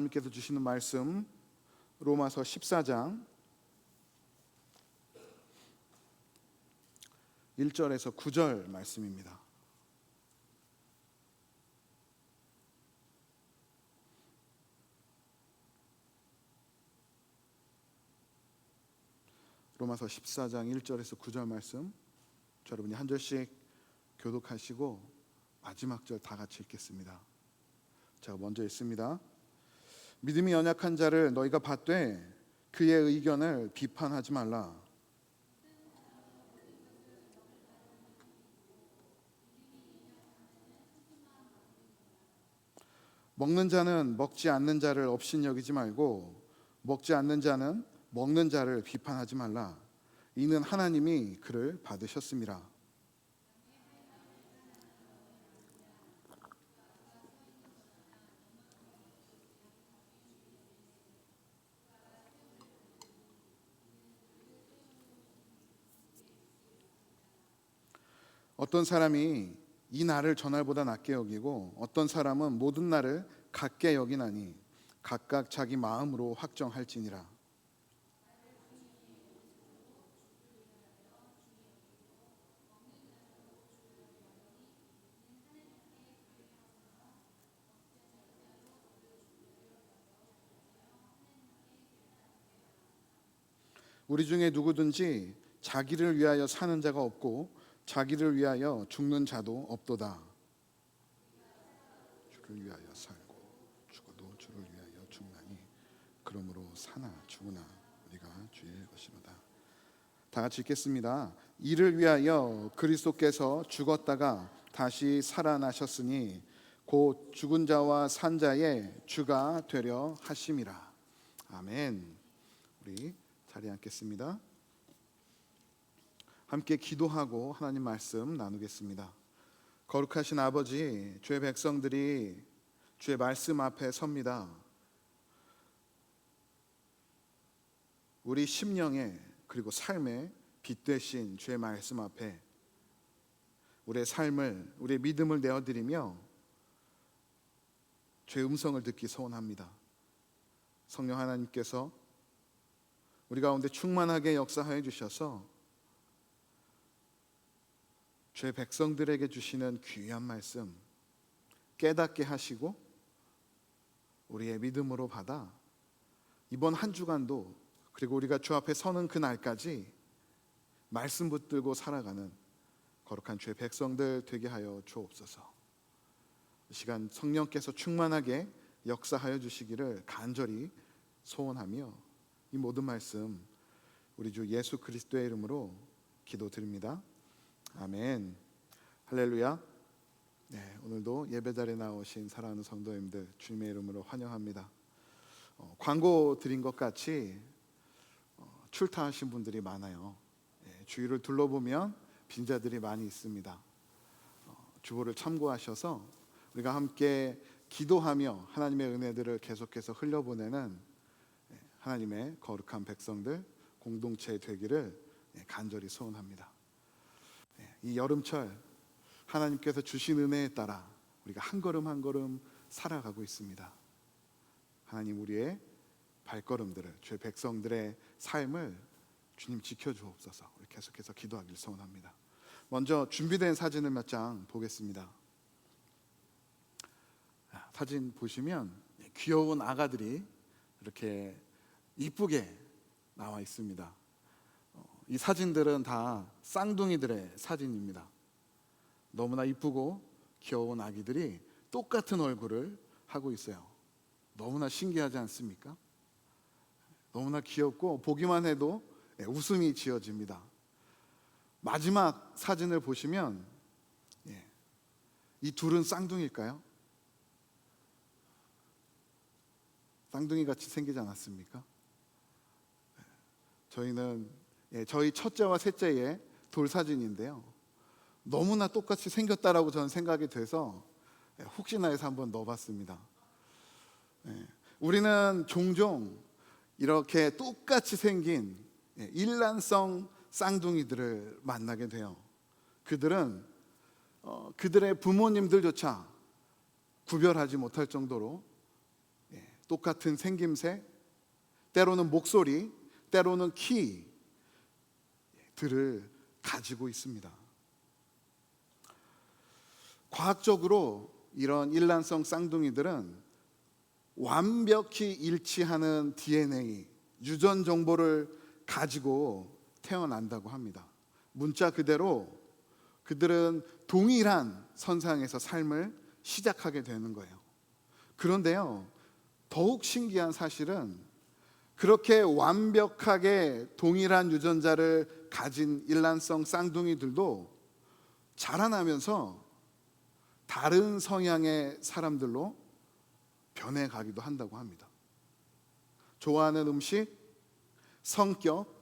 하나님께서 주시는 말씀 로마서 14장 1절에서 9절 말씀입니다. 로마서 14장 1절에서 9절 말씀, 여러분이 한 절씩 교독하시고 마지막 절 다 같이 읽겠습니다. 제가 먼저 읽습니다. 믿음이 연약한 자를 너희가 받되 그의 의견을 비판하지 말라. 먹는 자는 먹지 않는 자를 업신여기지 말고 먹지 않는 자는 먹는 자를 비판하지 말라. 이는 하나님이 그를 받으셨음이라. 어떤 사람이 이 날을 저날보다 낮게 여기고 어떤 사람은 모든 날을 같게 여기나니 각각 자기 마음으로 확정할지니라. 우리 중에 누구든지 자기를 위하여 사는 자가 없고 자기를 위하여 죽는 자도 없도다. 주를 위하여 살고 죽어도 주를 위하여 죽나니 그러므로 사나 죽으나 우리가 주의 것이로다. 다 같이 읽겠습니다. 이를 위하여 그리스도께서 죽었다가 다시 살아나셨으니 곧 죽은 자와 산 자의 주가 되려 하심이라. 아멘. 우리 자리에 앉겠습니다. 함께 기도하고 하나님 말씀 나누겠습니다. 거룩하신 아버지, 주의 백성들이 주의 말씀 앞에 섭니다. 우리 심령에 그리고 삶에 빛 되신 주의 말씀 앞에 우리의 삶을, 우리의 믿음을 내어드리며 주의 음성을 듣기 소원합니다. 성령 하나님께서 우리 가운데 충만하게 역사하여 주셔서 주의 백성들에게 주시는 귀한 말씀 깨닫게 하시고 우리의 믿음으로 받아 이번 한 주간도 그리고 우리가 주 앞에 서는 그날까지 말씀 붙들고 살아가는 거룩한 주의 백성들 되게 하여 주옵소서. 이 시간 성령께서 충만하게 역사하여 주시기를 간절히 소원하며 이 모든 말씀 우리 주 예수 그리스도의 이름으로 기도드립니다. 아멘. 할렐루야. 네, 오늘도 예배자리에 나오신 사랑하는 성도님들 주님의 이름으로 환영합니다. 광고 드린 것 같이 출타하신 분들이 많아요. 주위를 둘러보면 빈자들이 많이 있습니다. 주보를 참고하셔서 우리가 함께 기도하며 하나님의 은혜들을 계속해서 흘려보내는 하나님의 거룩한 백성들 공동체 되기를 간절히 소원합니다. 이 여름철 하나님께서 주신 은혜에 따라 우리가 한 걸음 한 걸음 살아가고 있습니다. 하나님 우리의 발걸음들을, 주의 백성들의 삶을 주님 지켜주옵소서. 우리 계속해서 기도하길 소원합니다. 먼저 준비된 사진을 몇 장 보겠습니다. 사진 보시면 귀여운 아가들이 이렇게 이쁘게 나와 있습니다. 이 사진들은 다 쌍둥이들의 사진입니다. 너무나 이쁘고 귀여운 아기들이 똑같은 얼굴을 하고 있어요. 너무나 신기하지 않습니까? 너무나 귀엽고 보기만 해도 웃음이 지어집니다. 마지막 사진을 보시면 이 둘은 쌍둥이일까요? 쌍둥이 같이 생기지 않았습니까? 저희는 저희 첫째와 셋째의 돌 사진인데요, 너무나 똑같이 생겼다라고 저는 생각이 돼서 혹시나 해서 한번 넣어봤습니다. 우리는 종종 이렇게 똑같이 생긴 일란성 쌍둥이들을 만나게 돼요. 그들은 그들의 부모님들조차 구별하지 못할 정도로 똑같은 생김새, 때로는 목소리, 때로는 키들을 가지고 있습니다. 과학적으로 이런 일란성 쌍둥이들은 완벽히 일치하는 DNA, 유전 정보를 가지고 태어난다고 합니다. 문자 그대로 그들은 동일한 선상에서 삶을 시작하게 되는 거예요. 그런데요, 더욱 신기한 사실은 그렇게 완벽하게 동일한 유전자를 가진 일란성 쌍둥이들도 자라나면서 다른 성향의 사람들로 변해가기도 한다고 합니다. 좋아하는 음식, 성격,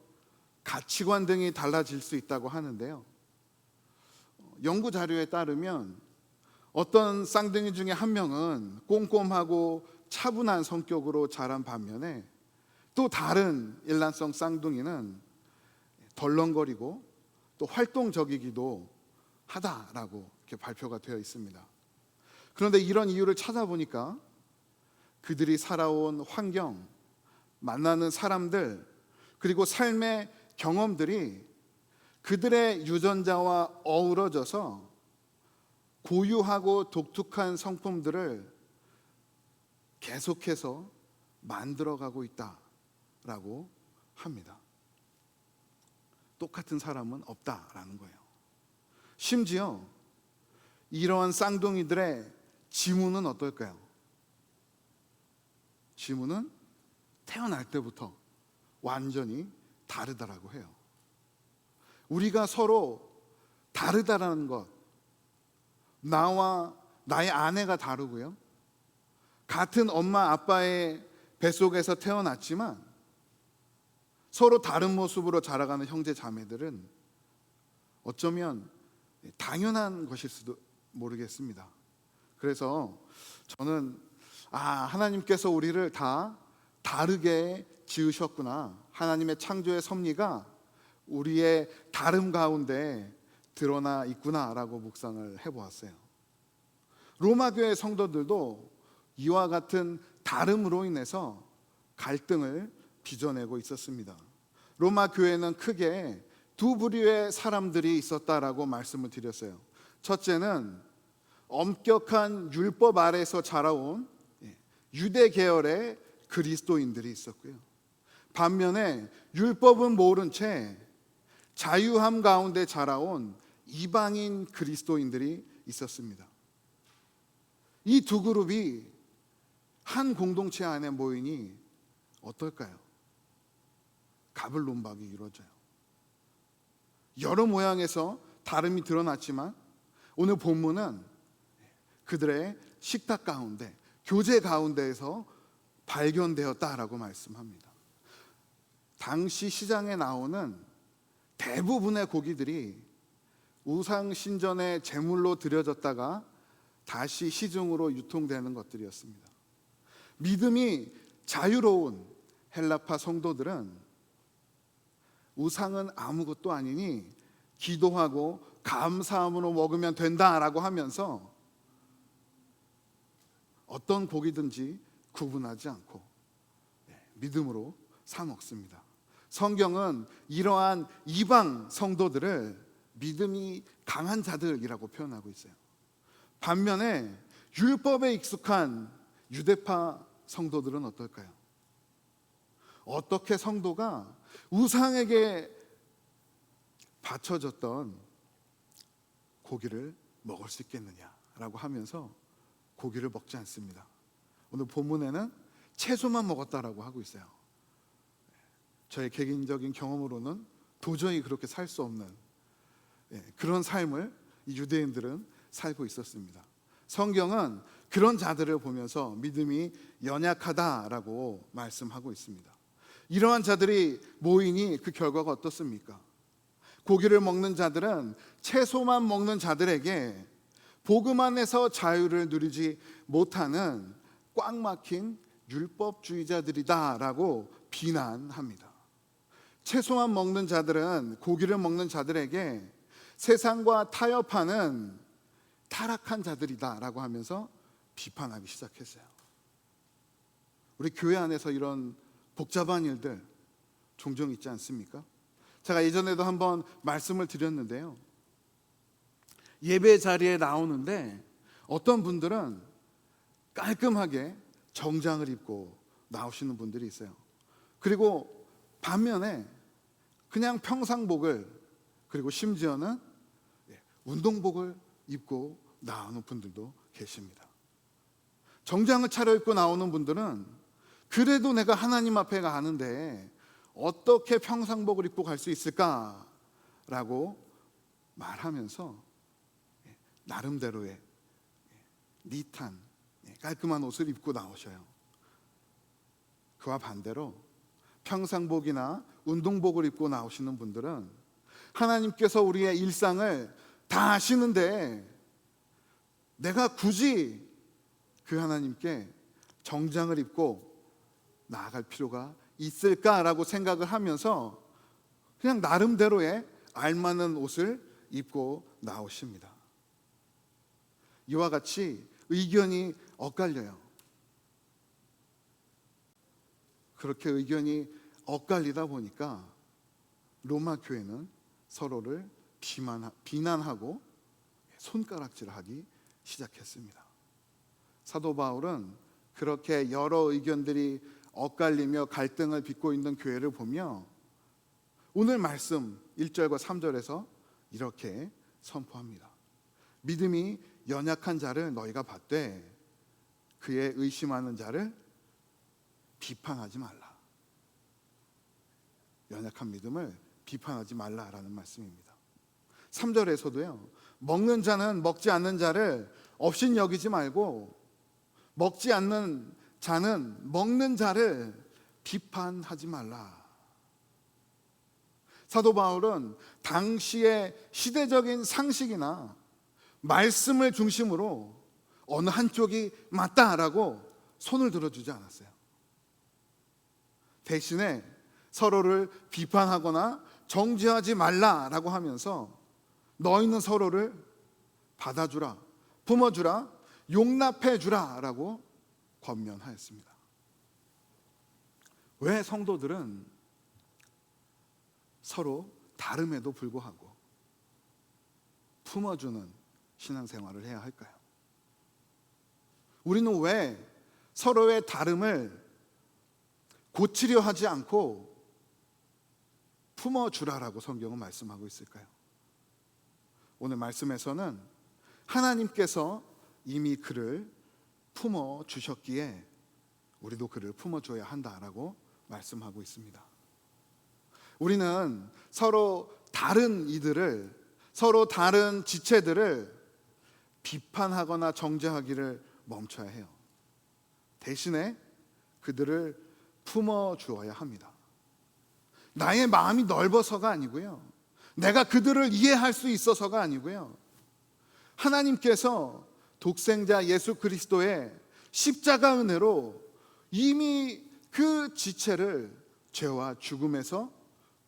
가치관 등이 달라질 수 있다고 하는데요. 연구 자료에 따르면 어떤 쌍둥이 중에 한 명은 꼼꼼하고 차분한 성격으로 자란 반면에 또 다른 일란성 쌍둥이는 덜렁거리고 또 활동적이기도 하다라고 이렇게 발표가 되어 있습니다. 그런데 이런 이유를 찾아보니까 그들이 살아온 환경, 만나는 사람들, 그리고 삶의 경험들이 그들의 유전자와 어우러져서 고유하고 독특한 성품들을 계속해서 만들어가고 있다라고 합니다. 똑같은 사람은 없다라는 거예요. 심지어 이러한 쌍둥이들의 지문은 어떨까요? 지문은 태어날 때부터 완전히 다르다라고 해요. 우리가 서로 다르다라는 것, 나와 나의 아내가 다르고요, 같은 엄마 아빠의 뱃속에서 태어났지만 서로 다른 모습으로 자라가는 형제 자매들은 어쩌면 당연한 것일 수도 모르겠습니다. 그래서 저는 하나님께서 우리를 다 다르게 지으셨구나, 하나님의 창조의 섭리가 우리의 다름 가운데 드러나 있구나라고 묵상을 해보았어요. 로마 교회 성도들도 이와 같은 다름으로 인해서 갈등을 빚어내고 있었습니다. 로마 교회는 크게 두 부류의 사람들이 있었다라고 말씀을 드렸어요. 첫째는 엄격한 율법 아래에서 자라온 유대 계열의 그리스도인들이 있었고요, 반면에 율법은 모른 채 자유함 가운데 자라온 이방인 그리스도인들이 있었습니다. 이 두 그룹이 한 공동체 안에 모이니 어떨까요? 가불론박이 이루어져요. 여러 모양에서 다름이 드러났지만 오늘 본문은 그들의 식탁 가운데, 교제 가운데에서 발견되었다라고 말씀합니다. 당시 시장에 나오는 대부분의 고기들이 우상 신전의 제물로 드려졌다가 다시 시중으로 유통되는 것들이었습니다. 믿음이 자유로운 헬라파 성도들은 우상은 아무것도 아니니 기도하고 감사함으로 먹으면 된다라고 하면서 어떤 고기든지 구분하지 않고 믿음으로 사 먹습니다. 성경은 이러한 이방 성도들을 믿음이 강한 자들이라고 표현하고 있어요. 반면에 율법에 익숙한 유대파 성도들은 어떨까요? 어떻게 성도가 우상에게 바쳐졌던 고기를 먹을 수 있겠느냐라고 하면서 고기를 먹지 않습니다. 오늘 본문에는 채소만 먹었다라고 하고 있어요. 저의 개인적인 경험으로는 도저히 그렇게 살 수 없는 그런 삶을 이 유대인들은 살고 있었습니다. 성경은 그런 자들을 보면서 믿음이 연약하다라고 말씀하고 있습니다. 이러한 자들이 모이니 그 결과가 어떻습니까? 고기를 먹는 자들은 채소만 먹는 자들에게 복음 안에서 자유를 누리지 못하는 꽉 막힌 율법주의자들이다라고 비난합니다. 채소만 먹는 자들은 고기를 먹는 자들에게 세상과 타협하는 타락한 자들이다라고 하면서 비판하기 시작했어요. 우리 교회 안에서 이런 복잡한 일들 종종 있지 않습니까? 제가 예전에도 한번 말씀을 드렸는데요. 예배 자리에 나오는데 어떤 분들은 깔끔하게 정장을 입고 나오시는 분들이 있어요. 그리고 반면에 그냥 평상복을, 그리고 심지어는 운동복을 입고 나오는 분들도 계십니다. 정장을 차려입고 나오는 분들은 그래도 내가 하나님 앞에 가는데 어떻게 평상복을 입고 갈 수 있을까라고 말하면서 나름대로의 닛한 깔끔한 옷을 입고 나오셔요. 그와 반대로 평상복이나 운동복을 입고 나오시는 분들은 하나님께서 우리의 일상을 다 아시는데 내가 굳이 그 하나님께 정장을 입고 나아갈 필요가 있을까라고 생각을 하면서 그냥 나름대로의 알맞는 옷을 입고 나오십니다. 이와 같이 의견이 엇갈려요. 그렇게 의견이 엇갈리다 보니까 로마 교회는 서로를 비난하고 손가락질하기 시작했습니다. 사도 바울은 그렇게 여러 의견들이 엇갈리며 갈등을 빚고 있는 교회를 보며 오늘 말씀 1절과 3절에서 이렇게 선포합니다. 믿음이 연약한 자를 너희가 받되 그의 의심하는 자를 비판하지 말라. 연약한 믿음을 비판하지 말라라는 말씀입니다. 3절에서도요. 먹는 자는 먹지 않는 자를 업신여기지 말고 먹지 않는 자는 먹는 자를 비판하지 말라. 사도 바울은 당시의 시대적인 상식이나 말씀을 중심으로 어느 한쪽이 맞다라고 손을 들어주지 않았어요. 대신에 서로를 비판하거나 정죄하지 말라라고 하면서 너희는 서로를 받아주라, 품어주라, 용납해주라라고 권면하였습니다. 왜 성도들은 서로 다름에도 불구하고 품어주는 신앙생활을 해야 할까요? 우리는 왜 서로의 다름을 고치려 하지 않고 품어주라라고 성경은 말씀하고 있을까요? 오늘 말씀에서는 하나님께서 이미 그를 품어주셨기에 우리도 그를 품어줘야 한다라고 말씀하고 있습니다. 우리는 서로 다른 이들을, 서로 다른 지체들을 비판하거나 정죄하기를 멈춰야 해요. 대신에 그들을 품어주어야 합니다. 나의 마음이 넓어서가 아니고요, 내가 그들을 이해할 수 있어서가 아니고요, 하나님께서 독생자 예수 그리스도의 십자가 은혜로 이미 그 지체를 죄와 죽음에서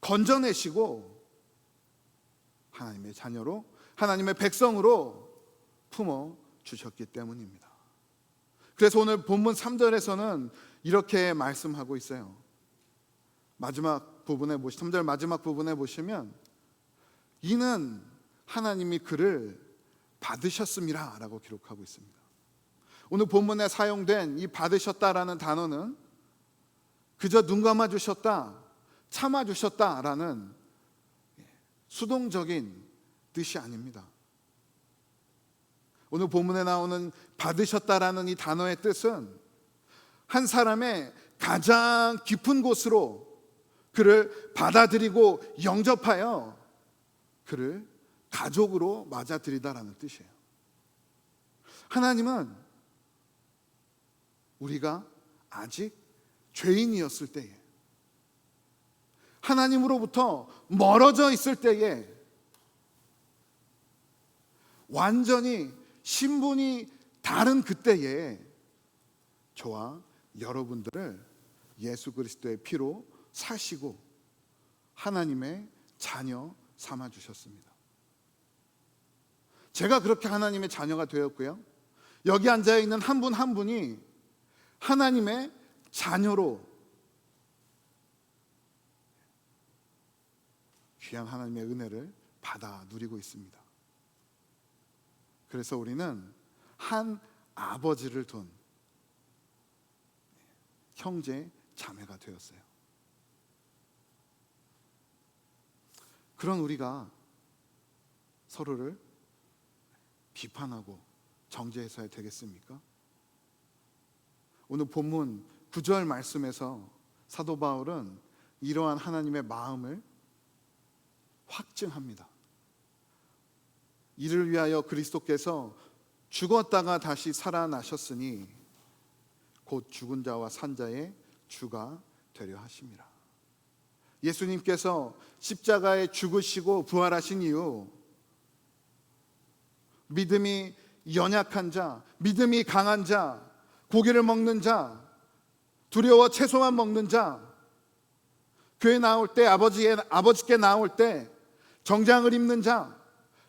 건져내시고 하나님의 자녀로, 하나님의 백성으로 품어주셨기 때문입니다. 그래서 오늘 본문 3절에서는 이렇게 말씀하고 있어요. 마지막 부분에 3절 마지막 부분에 보시면 이는 하나님이 그를 받으셨음이라 라고 기록하고 있습니다. 오늘 본문에 사용된 이 받으셨다라는 단어는 그저 눈 감아주셨다, 참아주셨다라는 수동적인 뜻이 아닙니다. 오늘 본문에 나오는 받으셨다라는 이 단어의 뜻은 한 사람의 가장 깊은 곳으로 그를 받아들이고 영접하여 그를 가족으로 맞아들이다라는 뜻이에요. 하나님은 우리가 아직 죄인이었을 때에, 하나님으로부터 멀어져 있을 때에, 완전히 신분이 다른 그때에 저와 여러분들을 예수 그리스도의 피로 사시고 하나님의 자녀 삼아주셨습니다. 제가 그렇게 하나님의 자녀가 되었고요, 여기 앉아있는 한 분 한 분이 하나님의 자녀로 귀한 하나님의 은혜를 받아 누리고 있습니다. 그래서 우리는 한 아버지를 둔 형제 자매가 되었어요. 그런 우리가 서로를 비판하고 정죄해서야 되겠습니까? 오늘 본문 9절 말씀에서 사도 바울은 이러한 하나님의 마음을 확증합니다. 이를 위하여 그리스도께서 죽었다가 다시 살아나셨으니 곧 죽은 자와 산 자의 주가 되려 하심이라. 예수님께서 십자가에 죽으시고 부활하신 이후 믿음이 연약한 자, 믿음이 강한 자, 고기를 먹는 자, 두려워 채소만 먹는 자, 교회 나올 때 아버지께 나올 때 정장을 입는 자,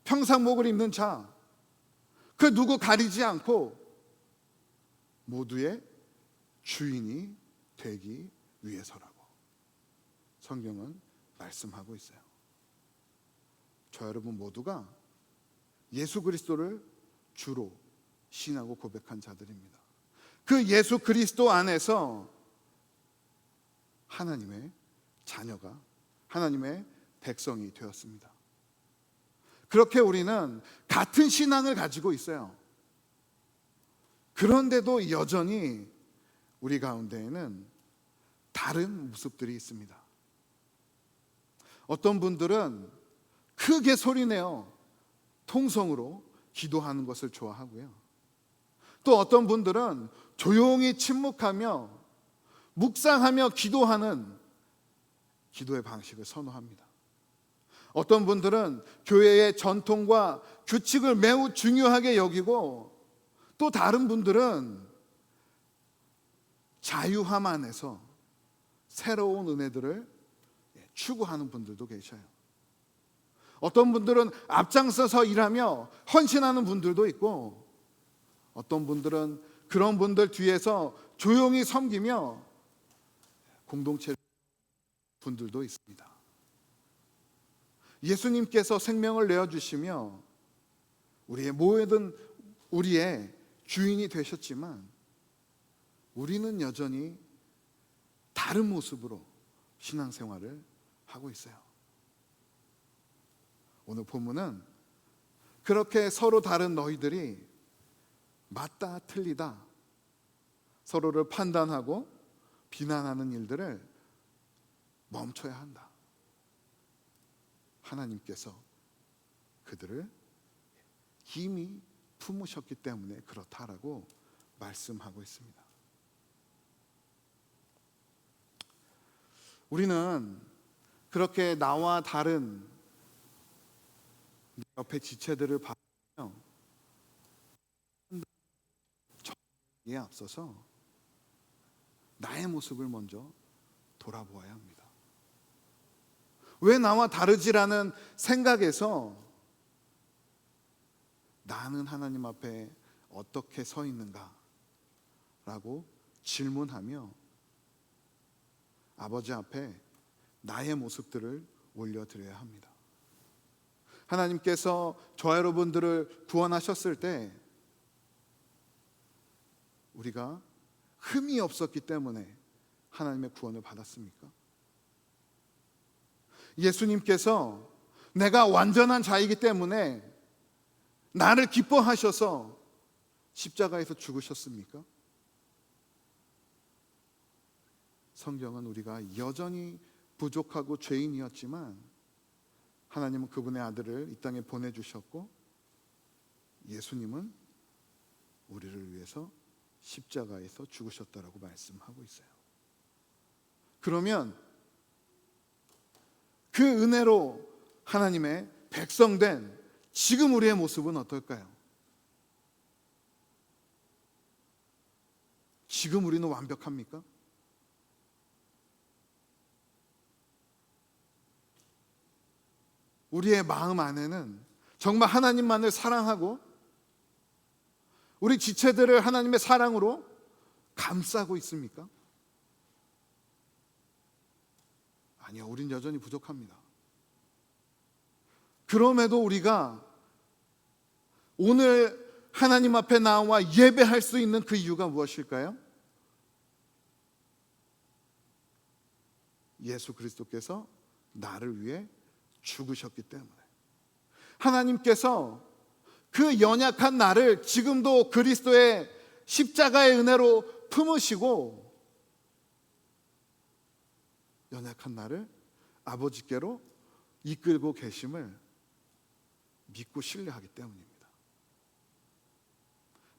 평상복을 입는 자, 그 누구 가리지 않고 모두의 주인이 되기 위해서라고 성경은 말씀하고 있어요. 저 여러분 모두가 예수 그리스도를 주로 신하고 고백한 자들입니다. 그 예수 그리스도 안에서 하나님의 자녀가, 하나님의 백성이 되었습니다. 그렇게 우리는 같은 신앙을 가지고 있어요. 그런데도 여전히 우리 가운데에는 다른 모습들이 있습니다. 어떤 분들은 크게 소리내어 통성으로 기도하는 것을 좋아하고요. 또 어떤 분들은 조용히 침묵하며 묵상하며 기도하는 기도의 방식을 선호합니다. 어떤 분들은 교회의 전통과 규칙을 매우 중요하게 여기고, 또 다른 분들은 자유함 안에서 새로운 은혜들을 추구하는 분들도 계셔요. 어떤 분들은 앞장서서 일하며 헌신하는 분들도 있고, 어떤 분들은 그런 분들 뒤에서 조용히 섬기며 공동체 분들도 있습니다. 예수님께서 생명을 내어주시며 우리의 모든 우리의 주인이 되셨지만 우리는 여전히 다른 모습으로 신앙생활을 하고 있어요. 오늘 본문은 그렇게 서로 다른 너희들이 맞다 틀리다 서로를 판단하고 비난하는 일들을 멈춰야 한다. 하나님께서 그들을 이미 품으셨기 때문에 그렇다라고 말씀하고 있습니다. 우리는 그렇게 나와 다른 옆에 지체들을 봐서 정의에 앞서서 나의 모습을 먼저 돌아보아야 합니다. 왜 나와 다르지라는 생각에서 나는 하나님 앞에 어떻게 서 있는가 라고 질문하며 아버지 앞에 나의 모습들을 올려드려야 합니다. 하나님께서 저와 여러분들을 구원하셨을 때 우리가 흠이 없었기 때문에 하나님의 구원을 받았습니까? 예수님께서 내가 완전한 자이기 때문에 나를 기뻐하셔서 십자가에서 죽으셨습니까? 성경은 우리가 여전히 부족하고 죄인이었지만 하나님은 그분의 아들을 이 땅에 보내주셨고 예수님은 우리를 위해서 십자가에서 죽으셨다라고 말씀하고 있어요. 그러면 그 은혜로 하나님의 백성된 지금 우리의 모습은 어떨까요? 지금 우리는 완벽합니까? 우리의 마음 안에는 정말 하나님만을 사랑하고 우리 지체들을 하나님의 사랑으로 감싸고 있습니까? 아니요, 우린 여전히 부족합니다. 그럼에도 우리가 오늘 하나님 앞에 나와 예배할 수 있는 그 이유가 무엇일까요? 예수 그리스도께서 나를 위해 죽으셨기 때문에. 하나님께서 그 연약한 나를 지금도 그리스도의 십자가의 은혜로 품으시고 연약한 나를 아버지께로 이끌고 계심을 믿고 신뢰하기 때문입니다.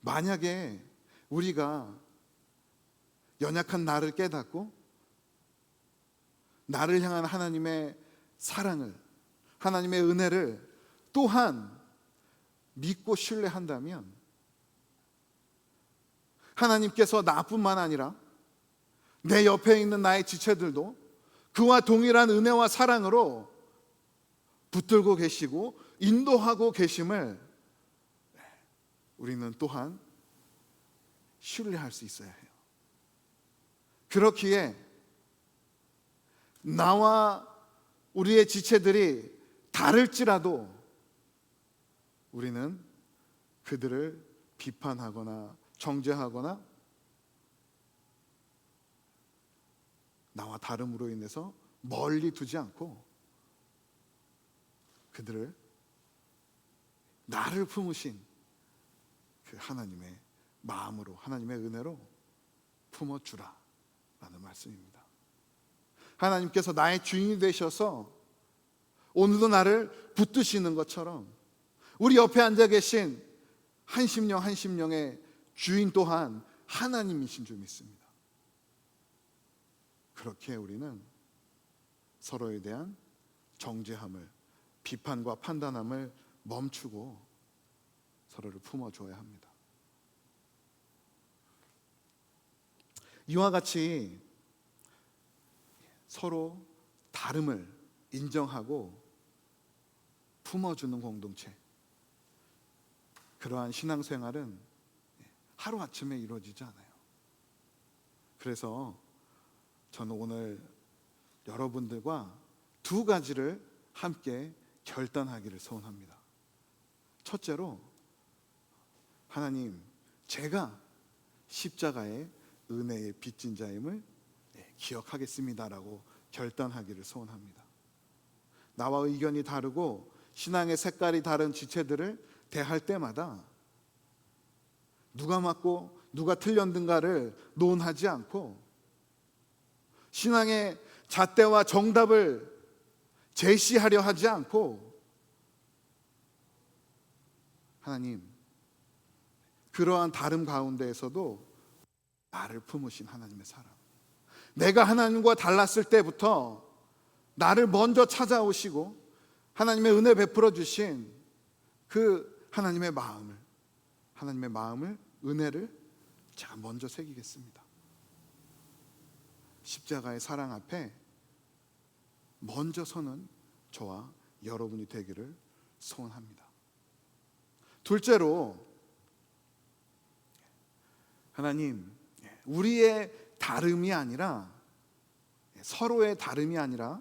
만약에 우리가 연약한 나를 깨닫고 나를 향한 하나님의 사랑을, 하나님의 은혜를 또한 믿고 신뢰한다면 하나님께서 나뿐만 아니라 내 옆에 있는 나의 지체들도 그와 동일한 은혜와 사랑으로 붙들고 계시고 인도하고 계심을 우리는 또한 신뢰할 수 있어야 해요. 그렇기에 나와 우리의 지체들이 다를지라도 우리는 그들을 비판하거나 정죄하거나 나와 다름으로 인해서 멀리 두지 않고 그들을 나를 품으신 그 하나님의 마음으로, 하나님의 은혜로 품어주라 라는 말씀입니다. 하나님께서 나의 주인이 되셔서 오늘도 나를 붙드시는 것처럼 우리 옆에 앉아 계신 한 심령의 주인 또한 하나님이신 줄 믿습니다. 그렇게 우리는 서로에 대한 정죄함을, 비판과 판단함을 멈추고 서로를 품어줘야 합니다. 이와 같이 서로 다름을 인정하고 품어주는 공동체, 그러한 신앙생활은 하루아침에 이루어지지 않아요. 그래서 저는 오늘 여러분들과 두 가지를 함께 결단하기를 소원합니다. 첫째로, 하나님, 제가 십자가의 은혜의 빚진 자임을 기억하겠습니다라고 결단하기를 소원합니다. 나와 의견이 다르고 신앙의 색깔이 다른 지체들을 대할 때마다 누가 맞고 누가 틀렸는가를 논하지 않고 신앙의 잣대와 정답을 제시하려 하지 않고 하나님, 그러한 다름 가운데에서도 나를 품으신 하나님의 사랑, 내가 하나님과 달랐을 때부터 나를 먼저 찾아오시고 하나님의 은혜 베풀어 주신 그 하나님의 마음을, 은혜를 제가 먼저 새기겠습니다. 십자가의 사랑 앞에 먼저 서는 저와 여러분이 되기를 소원합니다. 둘째로, 하나님, 우리의 다름이 아니라, 서로의 다름이 아니라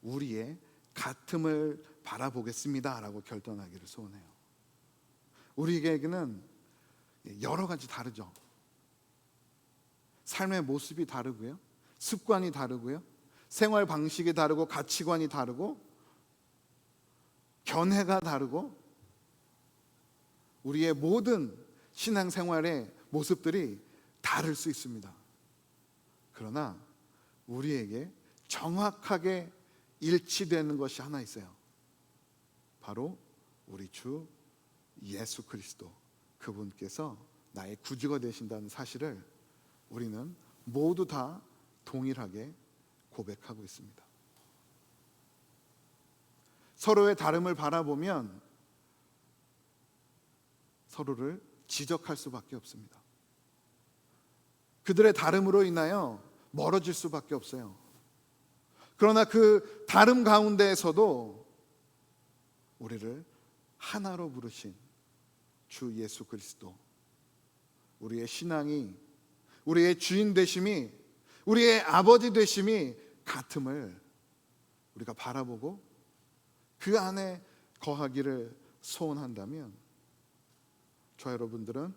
우리의 같음을 바라보겠습니다 라고 결단하기를 소원해요. 우리에게는 여러 가지 다르죠. 삶의 모습이 다르고요, 습관이 다르고요, 생활 방식이 다르고, 가치관이 다르고, 견해가 다르고, 우리의 모든 신앙생활의 모습들이 다를 수 있습니다. 그러나 우리에게 정확하게 일치되는 것이 하나 있어요. 바로 우리 주 예수 그리스도, 그분께서 나의 구주가 되신다는 사실을 우리는 모두 다 동일하게 고백하고 있습니다. 서로의 다름을 바라보면 서로를 지적할 수밖에 없습니다. 그들의 다름으로 인하여 멀어질 수밖에 없어요. 그러나 그 다름 가운데에서도 우리를 하나로 부르신 주 예수 그리스도, 우리의 신앙이, 우리의 주인 되심이, 우리의 아버지 되심이 같음을 우리가 바라보고 그 안에 거하기를 소원한다면 저 여러분들은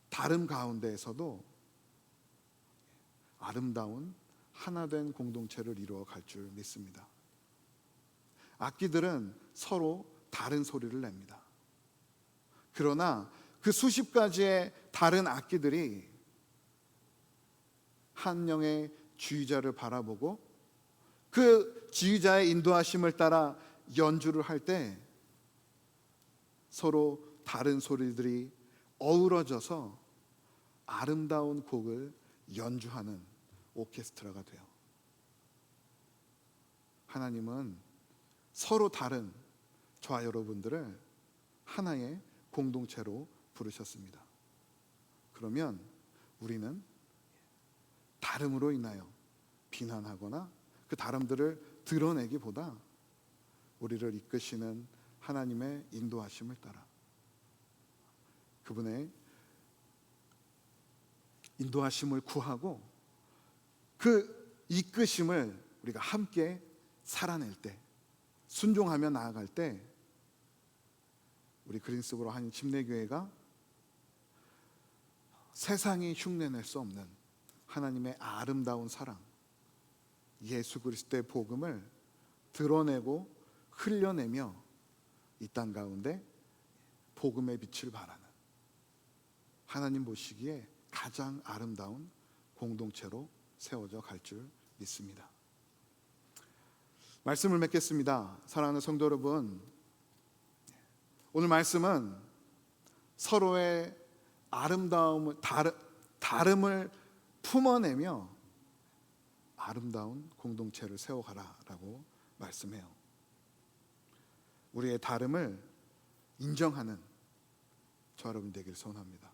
다름 가운데에서도 아름다운 하나된 공동체를 이루어 갈 줄 믿습니다. 악기들은 서로 다른 소리를 냅니다. 그러나 그 수십 가지의 다른 악기들이 한 명의 지휘자를 바라보고 그 지휘자의 인도하심을 따라 연주를 할 때 서로 다른 소리들이 어우러져서 아름다운 곡을 연주하는 오케스트라가 돼요. 하나님은 서로 다른 저와 여러분들을 하나의 공동체로 부르셨습니다. 그러면 우리는 다름으로 인하여 비난하거나 그 다름들을 드러내기보다 우리를 이끄시는 하나님의 인도하심을 따라 그분의 인도하심을 구하고 그 이끄심을 우리가 함께 살아낼 때, 순종하며 나아갈 때 우리 그린스브로 한 침례교회가 세상이 흉내낼 수 없는 하나님의 아름다운 사랑, 예수 그리스도의 복음을 드러내고 흘려내며 이 땅 가운데 복음의 빛을 발하는 하나님 보시기에 가장 아름다운 공동체로 세워져 갈 줄 믿습니다. 말씀을 맺겠습니다. 사랑하는 성도 여러분, 오늘 말씀은 서로의 아름다움을 다름을 품어내며 아름다운 공동체를 세워가라라고 말씀해요. 우리의 다름을 인정하는 저 여러분 되길 소원합니다.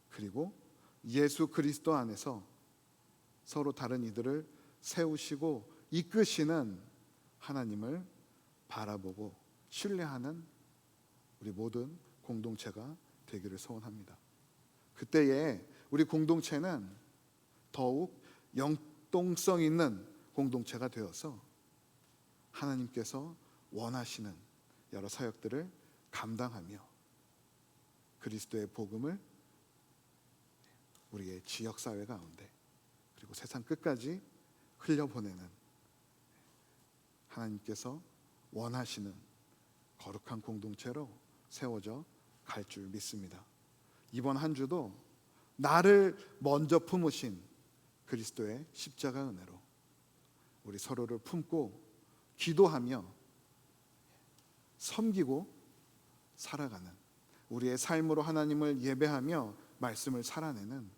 그리고 예수 그리스도 안에서 서로 다른 이들을 세우시고 이끄시는 하나님을 바라보고 신뢰하는 우리 모든 공동체가 되기를 소원합니다. 그때에 우리 공동체는 더욱 영동성 있는 공동체가 되어서 하나님께서 원하시는 여러 사역들을 감당하며 그리스도의 복음을 우리의 지역사회 가운데 그리고 세상 끝까지 흘려보내는 하나님께서 원하시는 거룩한 공동체로 세워져 갈 줄 믿습니다. 이번 한 주도 나를 먼저 품으신 그리스도의 십자가 은혜로 우리 서로를 품고 기도하며 섬기고 살아가는 우리의 삶으로 하나님을 예배하며 말씀을 살아내는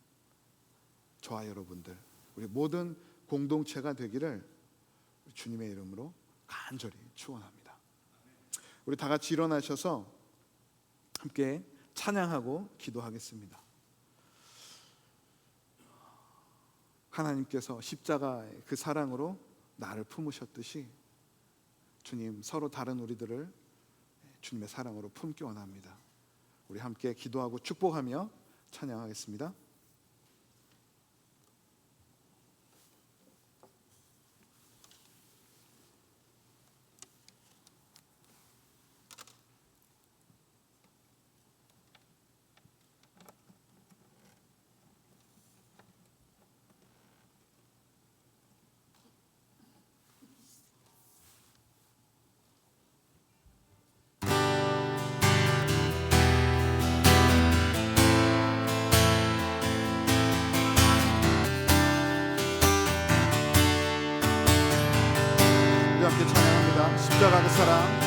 저와 여러분들 우리 모든 공동체가 되기를 주님의 이름으로 간절히 축원합니다. 우리 다 같이 일어나셔서 함께 찬양하고 기도하겠습니다. 하나님께서 십자가의 그 사랑으로 나를 품으셨듯이 주님 서로 다른 우리들을 주님의 사랑으로 품기 원합니다. 우리 함께 기도하고 축복하며 찬양하겠습니다. 함께 찬양합니다. 십자가 그 사랑,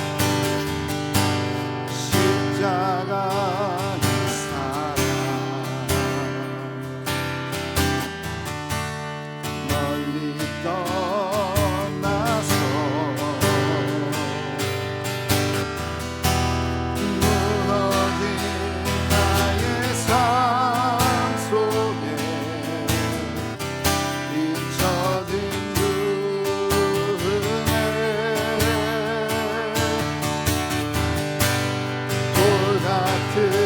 십자가 그 사랑, 멀리 떠나서 무너진 나의 삶 속에 잊혀진 돌같은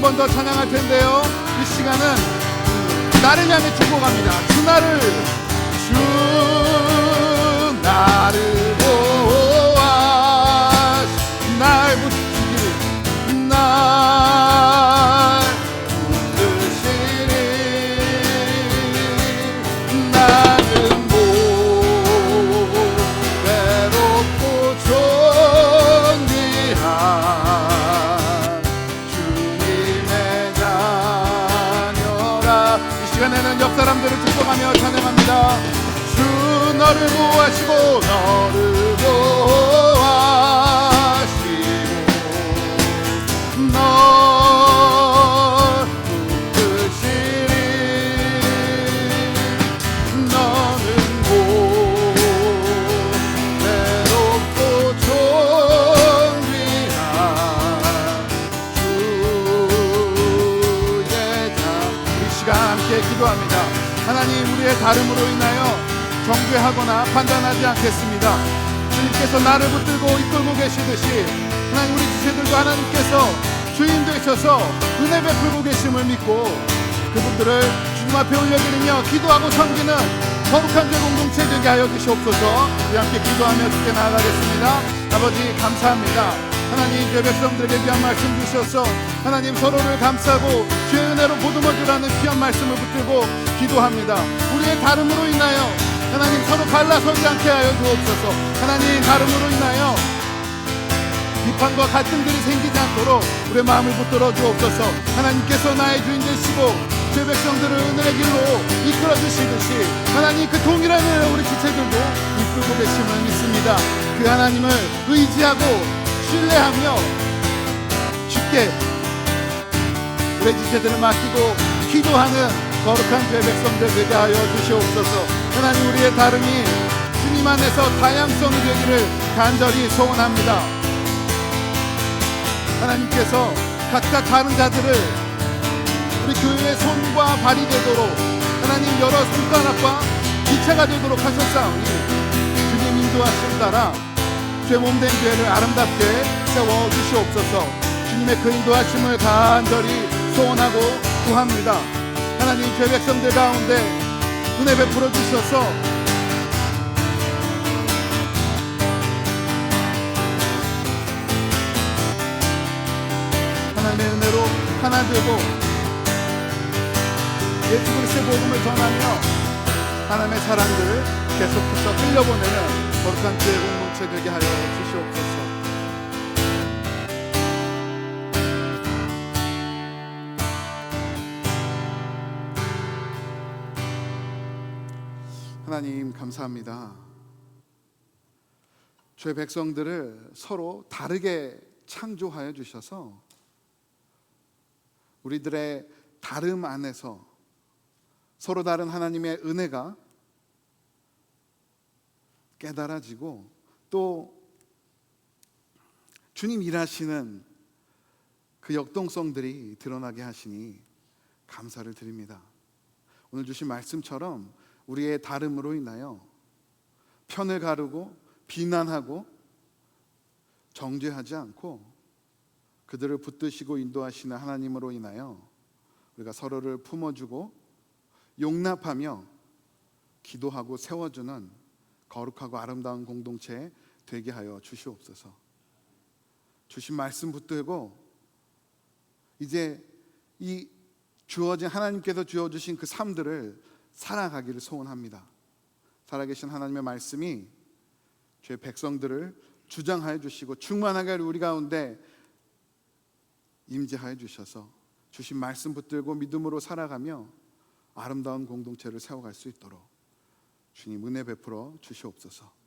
한 번 더 찬양할 텐데요. 이 시간은 나를 향해 축복합니다. 주 나를 보아 날 붙이시리 날 붙드시리 나는 외롭고 존귀한 주님의 자녀라. 이 시간에는 옆 사람들을 축복하며 찬양합니다. 주 너를 보호하시고 너를 보호하시고 널 붙드시리 너는 외롭고 존귀한 주의 자. 우리 시간 함께 기도합니다. 하나님, 우리의 다름으로 인하여 정죄하거나 판단하지 않겠습니다. 주님께서 나를 붙들고 이끌고 계시듯이 하나님, 우리 지체들도 하나님께서 주인 되셔서 은혜 베풀고 계심을 믿고 그분들을 주님 앞에 올려드리며 기도하고 섬기는 거룩한 죄 공동체 되게 하여 주시옵소서. 우리 함께 기도하며 주께 나아가겠습니다. 아버지, 감사합니다. 하나님, 죄 백성들에게 귀한 말씀 주셔서 하나님 서로를 감싸고 주의 은혜로 보듬어주라는 귀한 말씀을 붙들고 기도합니다. 우리의 다름으로 인하여 하나님 서로 갈라서지 않게 하여 주옵소서. 하나님, 다름으로 인하여 비판과 갈등들이 생기지 않도록 우리의 마음을 붙들어 주옵소서. 하나님께서 나의 주인 되시고 죄 백성들을 은혜의 길로 이끌어 주시듯이 하나님 그 동일한 은혜로 우리 지체들도 이끌고 계심을 믿습니다. 그 하나님을 의지하고 신뢰하며 쉽게 우리 지체들을 맡기고 기도하는 거룩한 죄 백성들 되게 하여 주시옵소서. 하나님, 우리의 다름이 주님 안에서 다양성이 되기를 간절히 소원합니다. 하나님께서 각자 다른 자들을 우리 교회의 손과 발이 되도록 하나님 여러 손가락과 기체가 되도록 하셨사오니 주님 인도하심 따라 죄 몸된 교회를 아름답게 세워주시옵소서. 주님의 그 인도하심을 간절히 소원하고 구합니다. 하나님, 죄 백성들 가운데 은혜 베풀어 주셔서 하나님의 은혜로 하나 되고 예수 그리스도의 복음을 전하며 하나님의 사랑들을 계속해서 흘려보내는 거룩한 교회 공동체 되게 하여 주시옵소서. 하나님, 감사합니다. 주의 백성들을 서로 다르게 창조하여 주셔서 우리들의 다름 안에서 서로 다른 하나님의 은혜가 깨달아지고 또 주님 일하시는 그 역동성들이 드러나게 하시니 감사를 드립니다. 오늘 주신 말씀처럼 우리의 다름으로 인하여 편을 가르고 비난하고 정죄하지 않고 그들을 붙드시고 인도하시는 하나님으로 인하여 우리가 서로를 품어주고 용납하며 기도하고 세워주는 거룩하고 아름다운 공동체 되게 하여 주시옵소서. 주신 말씀 붙들고 이제 이 주어진 하나님께서 주어주신 그 삶들을 살아가기를 소원합니다. 살아계신 하나님의 말씀이 죄 백성들을 주장하여 주시고 충만하게 우리 가운데 임재하여 주셔서 주신 말씀 붙들고 믿음으로 살아가며 아름다운 공동체를 세워갈 수 있도록 주님 은혜 베풀어 주시옵소서.